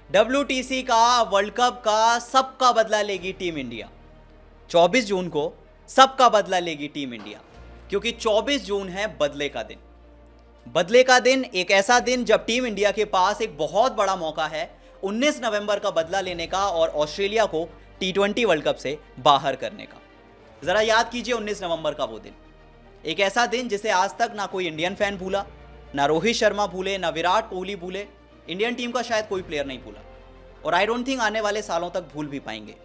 WTC का, world cup का सबका बदला लेगी टीम इंडिया। 24 जून को सबका बदला लेगी टीम इंडिया, क्योंकि 24 जून है बदले का दिन। बदले का दिन, एक ऐसा दिन जब टीम इंडिया के पास एक बहुत बड़ा मौका है 19 नवंबर का बदला लेने का और ऑस्ट्रेलिया को T20 वर्ल्ड कप से बाहर करने का। जरा याद कीजिए 19 नवंबर का वो दिन, एक ऐसा दिन जिसे आज तक ना कोई इंडियन फैन भूला, ना रोहित शर्मा भूले, ना विराट कोहली भूले, इंडियन टीम का शायद कोई प्लेयर नहीं भूला, और आई डोंट थिंक आने वाले सालों तक भूल भी पाएंगे।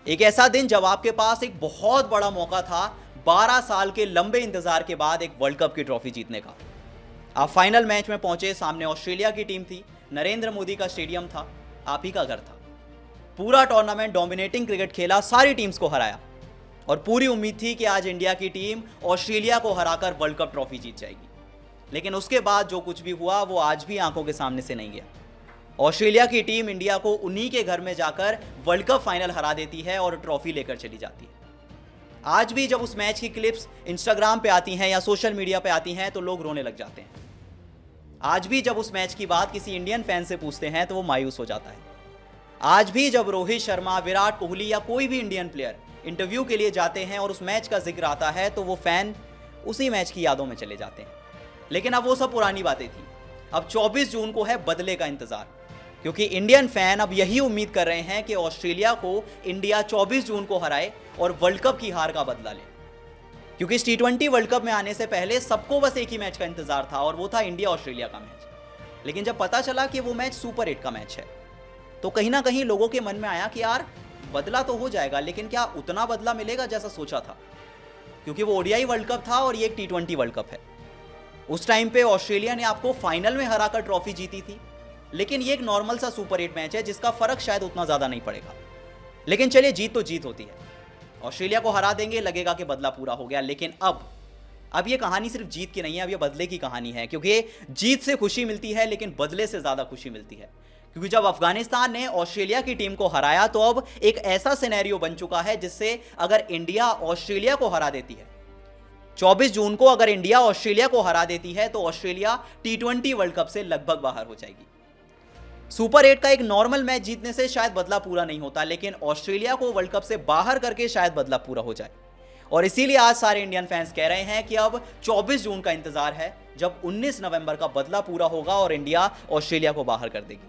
एक ऐसा दिन जब आपके पास एक बहुत बड़ा मौका था 12 साल के लंबे इंतजार के बाद एक वर्ल्ड कप की ट्रॉफी जीतने का। आप फाइनल मैच में पहुंचे, सामने ऑस्ट्रेलिया की टीम थी, नरेंद्र मोदी का स्टेडियम था, आप ही का घर था। पूरा टूर्नामेंट डोमिनेटिंग क्रिकेट खेला, सारी टीम्स को हराया, और पूरी उम्मीद थी कि आज इंडिया की टीम ऑस्ट्रेलिया को हराकर वर्ल्ड कप ट्रॉफी जीत जाएगी। लेकिन उसके बाद जो कुछ भी हुआ वो आज भी आंखों के सामने से नहीं गया। ऑस्ट्रेलिया की टीम इंडिया को उन्हीं के घर में जाकर वर्ल्ड कप फाइनल हरा देती है और ट्रॉफी लेकर चली जाती है। आज भी जब उस मैच की क्लिप्स इंस्टाग्राम पे आती हैं या सोशल मीडिया पे आती हैं तो लोग रोने लग जाते हैं। आज भी जब उस मैच की बात किसी इंडियन फैन से पूछते हैं तो वो मायूस हो जाता है। आज भी जब रोहित शर्मा, विराट कोहली या कोई भी इंडियन प्लेयर इंटरव्यू के लिए जाते हैं और उस मैच का जिक्र आता है तो वो फैन उसी मैच की यादों में चले जाते हैं। लेकिन अब वो सब पुरानी बातें थी। अब 24 जून को है बदले का इंतजार, क्योंकि इंडियन फैन अब यही उम्मीद कर रहे हैं कि ऑस्ट्रेलिया को इंडिया 24 जून को हराए और वर्ल्ड कप की हार का बदला ले। क्योंकि इस T20 वर्ल्ड कप में आने से पहले सबको बस एक ही मैच का इंतजार था और वो था इंडिया ऑस्ट्रेलिया का मैच। लेकिन जब पता चला कि वो मैच सुपर 8 का मैच है तो कहीं ना कहीं लोगों के मन में आया कि यार बदला तो हो जाएगा, लेकिन क्या उतना बदला मिलेगा जैसा सोचा था? क्योंकि वो ODI वर्ल्ड कप था और ये एक T20 वर्ल्ड कप है। उस टाइम पे ऑस्ट्रेलिया ने आपको फाइनल में हराकर ट्रॉफी जीती थी, लेकिन ये एक नॉर्मल सा सुपर 8 मैच है जिसका फर्क शायद उतना ज्यादा नहीं पड़ेगा। लेकिन चलिए, जीत तो जीत होती है, ऑस्ट्रेलिया को हरा देंगे, लगेगा कि बदला पूरा हो गया। लेकिन अब ये कहानी सिर्फ जीत की नहीं है, अब ये बदले की कहानी है। क्योंकि जीत से खुशी मिलती है लेकिन बदले से ज्यादा खुशी मिलती है। क्योंकि जब अफगानिस्तान ने ऑस्ट्रेलिया की टीम को हराया तो अब एक ऐसा सिनेरियो बन चुका है जिससे अगर इंडिया ऑस्ट्रेलिया को हरा देती है 24 जून को, अगर इंडिया ऑस्ट्रेलिया को हरा देती है तो ऑस्ट्रेलिया T20 वर्ल्ड कप से लगभग बाहर हो जाएगी। सुपर 8 का एक नॉर्मल मैच जीतने से शायद बदला पूरा नहीं होता, लेकिन ऑस्ट्रेलिया को वर्ल्ड कप से बाहर करके शायद बदला पूरा हो जाए। और इसीलिए आज सारे इंडियन फैंस कह रहे हैं कि अब 24 जून का इंतजार है, जब 19 नवंबर का बदला पूरा होगा और इंडिया ऑस्ट्रेलिया को बाहर कर देगी।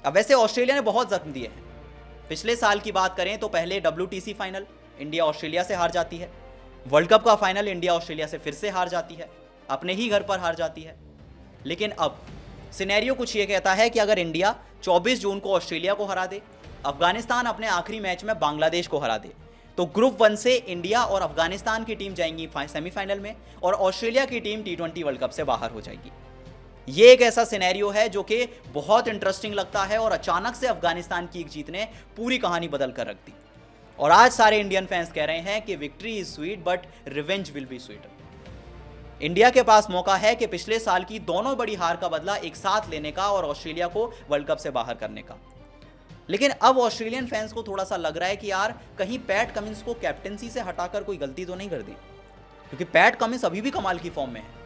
अब वैसे ऑस्ट्रेलिया ने बहुत जख्म दिए हैं। पिछले साल की बात करें तो पहले WTC फाइनल इंडिया ऑस्ट्रेलिया से हार जाती है, वर्ल्ड कप का फाइनल इंडिया ऑस्ट्रेलिया से फिर से हार जाती है, अपने ही घर पर हार जाती है। लेकिन अब सिनेरियो कुछ ये कहता है कि अगर इंडिया 24 जून को ऑस्ट्रेलिया को हरा दे, अफगानिस्तान अपने आखिरी मैच में बांग्लादेश को हरा दे, तो ग्रुप 1 से इंडिया और अफगानिस्तान की टीम जाएंगी सेमीफाइनल में और ऑस्ट्रेलिया की टीम T20 वर्ल्ड कप से बाहर हो जाएगी। ये एक ऐसा सिनेरियो है जो कि बहुत इंटरेस्टिंग लगता है और अचानक से अफगानिस्तान की एक जीत ने पूरी कहानी बदल कर रख दी। और आज सारे इंडियन फैंस कह रहे हैं कि victory is sweet but revenge will be sweeter. India के पास मौका है कि पिछले साल की दोनों बड़ी हार का बदला एक साथ लेने का और ऑस्ट्रेलिया को वर्ल्ड कप से बाहर करने का। लेकिन अब ऑस्ट्रेलियन फैंस को थोड़ा सा लग रहा है कि यार कहीं पैट कमिंस को कैप्टेंसी से हटाकर कोई गलती तो नहीं कर दी, क्योंकि पैट कमिंस अभी भी कमाल की फॉर्म में है।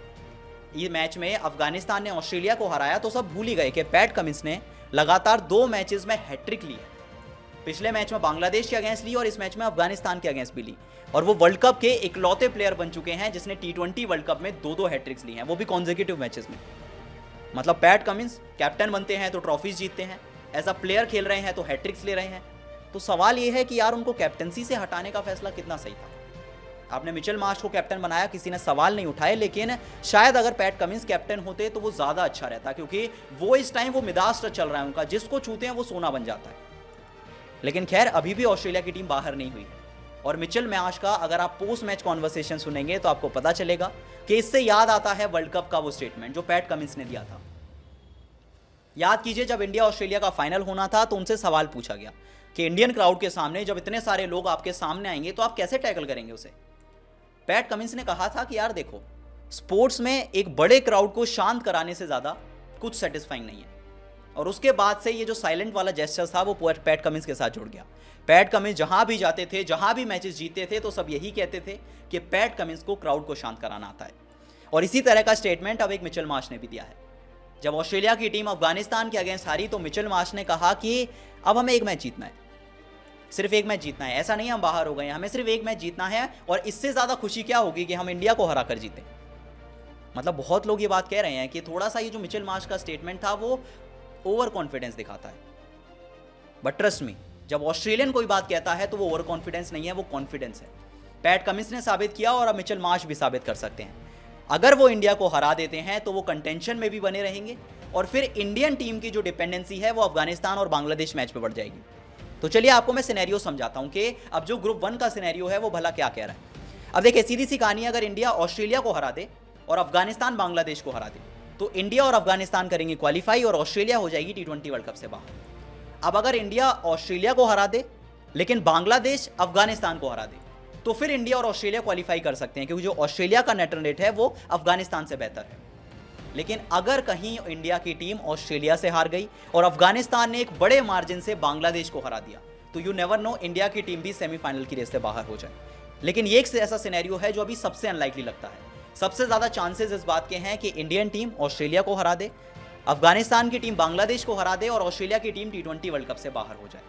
ये मैच में अफगानिस्तान ने ऑस्ट्रेलिया को हराया तो सब भूल ही गए कि पैट कमिंस ने लगातार 2 मैचेस में हैट्रिक ली है। पिछले मैच में बांग्लादेश के अगेंस्ट ली और इस मैच में अफगानिस्तान के अगेंस्ट भी ली, और वो वर्ल्ड कप के इकलौते प्लेयर बन चुके हैं जिसने T20 वर्ल्ड कप में 2-2 हैट्रिक्स ली हैं, वो भी कॉन्जिक्यूटिव मैचेस में। मतलब पैट कमिंस कैप्टन बनते हैं तो ट्रॉफीज जीतते हैं, एज अ प्लेयर खेल रहे हैं तो हैट्रिक्स ले रहे हैं। तो सवाल ये है कि यार उनको कैप्टनसी से हटाने का फैसला कितना सही था? आपने मिचेल मार्श को कैप्टन बनाया, किसी ने सवाल नहीं उठाए, लेकिन शायद अगर पैट कमिंस कैप्टन होते तो वो ज़्यादा अच्छा रहता, क्योंकि वो इस टाइम वो मिदास चल रहा है उनका, जिसको छूते हैं वो सोना बन जाता है। लेकिन खैर अभी भी ऑस्ट्रेलिया की टीम बाहर नहीं हुई है, और मिचेल मार्श का अगर आप पोस्ट मैच कॉन्वर्सेशन सुनेंगे तो आपको पता चलेगा कि इससे याद आता है वर्ल्ड कप का वो स्टेटमेंट जो पैट कमिंस ने दिया था। याद कीजिए, जब इंडिया ऑस्ट्रेलिया का फाइनल होना था तो उनसे सवाल पूछा गया कि इंडियन क्राउड के सामने जब इतने सारे लोग आपके सामने आएंगे तो आप कैसे टैकल करेंगे उसे। पैट कमिंस ने कहा था कि यार देखो, स्पोर्ट्स में एक बड़े क्राउड को शांत कराने से ज्यादा कुछ सेटिस्फाइंग नहीं है। और उसके बाद से ये जो साइलेंट वाला जेस्चर था वो पैट कमिंस के साथ जुड़ गया। पैट कमिंस जहां भी जाते थे, जहां भी मैचेस जीतते थे तो सब यही कहते थे कि पैट कमिंस को क्राउड को शांत कराना आता है। और इसी तरह का स्टेटमेंट अब एक मिचेल मार्श ने भी दिया है। जब ऑस्ट्रेलिया की टीम अफगानिस्तान के अगेंस्ट हारी तो मिचेल मार्श ने कहा कि अब हमें एक मैच जीतना है, सिर्फ एक मैच जीतना है, ऐसा नहीं हम बाहर हो गए, हमें सिर्फ एक मैच जीतना है और इससे ज़्यादा खुशी क्या होगी कि हम इंडिया को हरा कर जीते। मतलब बहुत लोग ये बात कह रहे हैं कि थोड़ा सा ये जो मिचेल मार्श का स्टेटमेंट था वो ओवर कॉन्फिडेंस दिखाता है, बट ट्रस्ट मी, जब ऑस्ट्रेलियन कोई बात कहता है तो वो ओवर कॉन्फिडेंस नहीं है, वो कॉन्फिडेंस है। पैट कमिंस ने साबित किया और अब मिचेल मार्श भी साबित कर सकते हैं। अगर वो इंडिया को हरा देते हैं तो वो कंटेंशन में भी बने रहेंगे और फिर इंडियन टीम की जो डिपेंडेंसी है वो अफगानिस्तान और बांग्लादेश मैच पे बढ़ जाएगी। तो चलिए आपको मैं सिनेरियो समझाता हूं कि अब जो ग्रुप 1 का सिनेरियो है वो भला क्या कह रहा है। अब देखिए सीधी सी कहानी, अगर इंडिया ऑस्ट्रेलिया को हरा दे और अफगानिस्तान बांग्लादेश को हरा दे तो इंडिया और अफगानिस्तान करेंगे क्वालिफाई और ऑस्ट्रेलिया हो जाएगी T20 वर्ल्ड कप से बाहर। अब अगर इंडिया ऑस्ट्रेलिया को हरा दे लेकिन बांग्लादेश अफगानिस्तान को हरा दे तो फिर इंडिया और ऑस्ट्रेलिया क्वालिफाई कर सकते हैं, क्योंकि जो ऑस्ट्रेलिया का नेट रन रेट है वो अफगानिस्तान से बेहतर है। लेकिन अगर कहीं इंडिया की टीम ऑस्ट्रेलिया से हार गई और अफगानिस्तान ने एक बड़े मार्जिन से बांग्लादेश को हरा दिया तो यू नेवर नो, इंडिया की टीम भी सेमीफाइनल की रेस से बाहर हो जाए। लेकिन ये एक ऐसा सिनेरियो है जो अभी सबसे अनलाइकली लगता है। सबसे ज्यादा चांसेस इस बात के हैं कि इंडियन टीम ऑस्ट्रेलिया को हरा दे, अफगानिस्तान की टीम बांग्लादेश को हरा दे और ऑस्ट्रेलिया की टीम T20 वर्ल्ड कप से बाहर हो जाए।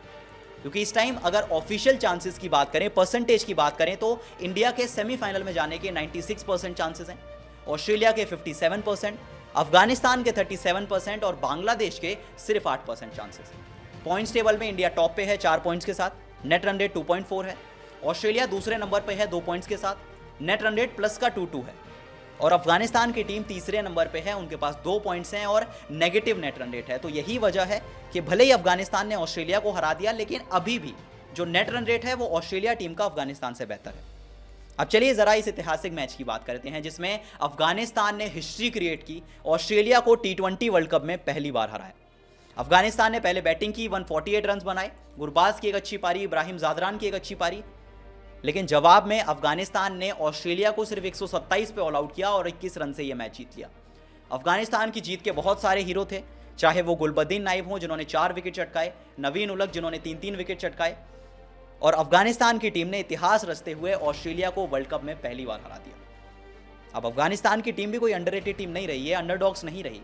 क्योंकि इस टाइम अगर ऑफिशियल चांसेस की बात करें, परसेंटेज की बात करें तो इंडिया के सेमीफाइनल में जाने के 96% चांसेस हैं, ऑस्ट्रेलिया के 57%, अफगानिस्तान के 37% और बांग्लादेश के सिर्फ 8% चांसेस। पॉइंट्स टेबल में इंडिया टॉप पे है 4 पॉइंट्स के साथ, नेट रन रेट 2.4 है। ऑस्ट्रेलिया दूसरे नंबर पे है 2 पॉइंट्स के साथ, नेट रन रेट प्लस का 2.2 है। और अफगानिस्तान की टीम तीसरे नंबर पे है, उनके पास 2 पॉइंट्स हैं और नेगेटिव नेट रन रेट है। तो यही वजह है कि भले ही अफगानिस्तान ने ऑस्ट्रेलिया को हरा दिया लेकिन अभी भी जो नेट रन रेट है वो ऑस्ट्रेलिया टीम का अफगानिस्तान से बेहतर है। अब चलिए जरा इस ऐतिहासिक मैच की बात करते हैं जिसमें अफगानिस्तान ने हिस्ट्री क्रिएट की, ऑस्ट्रेलिया को T20 वर्ल्ड कप में पहली बार हराया। अफगानिस्तान ने पहले बैटिंग की, 148 रन बनाए, गुरबाज की एक अच्छी पारी, इब्राहिम जादरान की एक अच्छी पारी, लेकिन जवाब में अफगानिस्तान ने ऑस्ट्रेलिया को सिर्फ 127 पे ऑल आउट किया और 21 रन से यह मैच जीत लिया। अफगानिस्तान की जीत के बहुत सारे हीरो थे, चाहे वो गुलबद्दीन नाइब हों जिन्होंने 4 विकेट चटकाए, नवीन उलक जिन्होंने 3-3 विकेट चटकाए, और अफगानिस्तान की टीम ने इतिहास रचते हुए ऑस्ट्रेलिया को वर्ल्ड कप में पहली बार हरा दिया। अब अफगानिस्तान की टीम भी कोई अंडररेटेड टीम नहीं रही है, अंडरडॉग्स नहीं रही।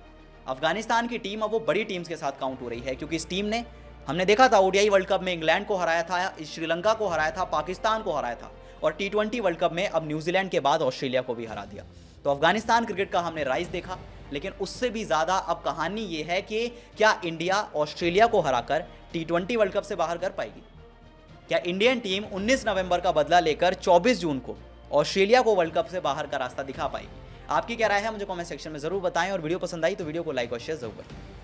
अफगानिस्तान की टीम अब वो बड़ी टीम्स के साथ काउंट हो रही है, क्योंकि इस टीम ने, हमने देखा था ओडीआई वर्ल्ड कप में इंग्लैंड को हराया था, श्रीलंका को हराया था, पाकिस्तान को हराया था और T20 वर्ल्ड कप में अब न्यूजीलैंड के बाद ऑस्ट्रेलिया को भी हरा दिया। तो अफगानिस्तान क्रिकेट का हमने राइज देखा, लेकिन उससे भी ज़्यादा अब कहानी ये है कि क्या इंडिया ऑस्ट्रेलिया को हराकर T20 वर्ल्ड कप से बाहर कर पाएगी? क्या इंडियन टीम 19 नवंबर का बदला लेकर 24 जून को ऑस्ट्रेलिया को वर्ल्ड कप से बाहर का रास्ता दिखा पाएगी? आपकी क्या राय है मुझे कमेंट सेक्शन में जरूर बताएं और वीडियो पसंद आई तो वीडियो को लाइक और शेयर जरूर करें।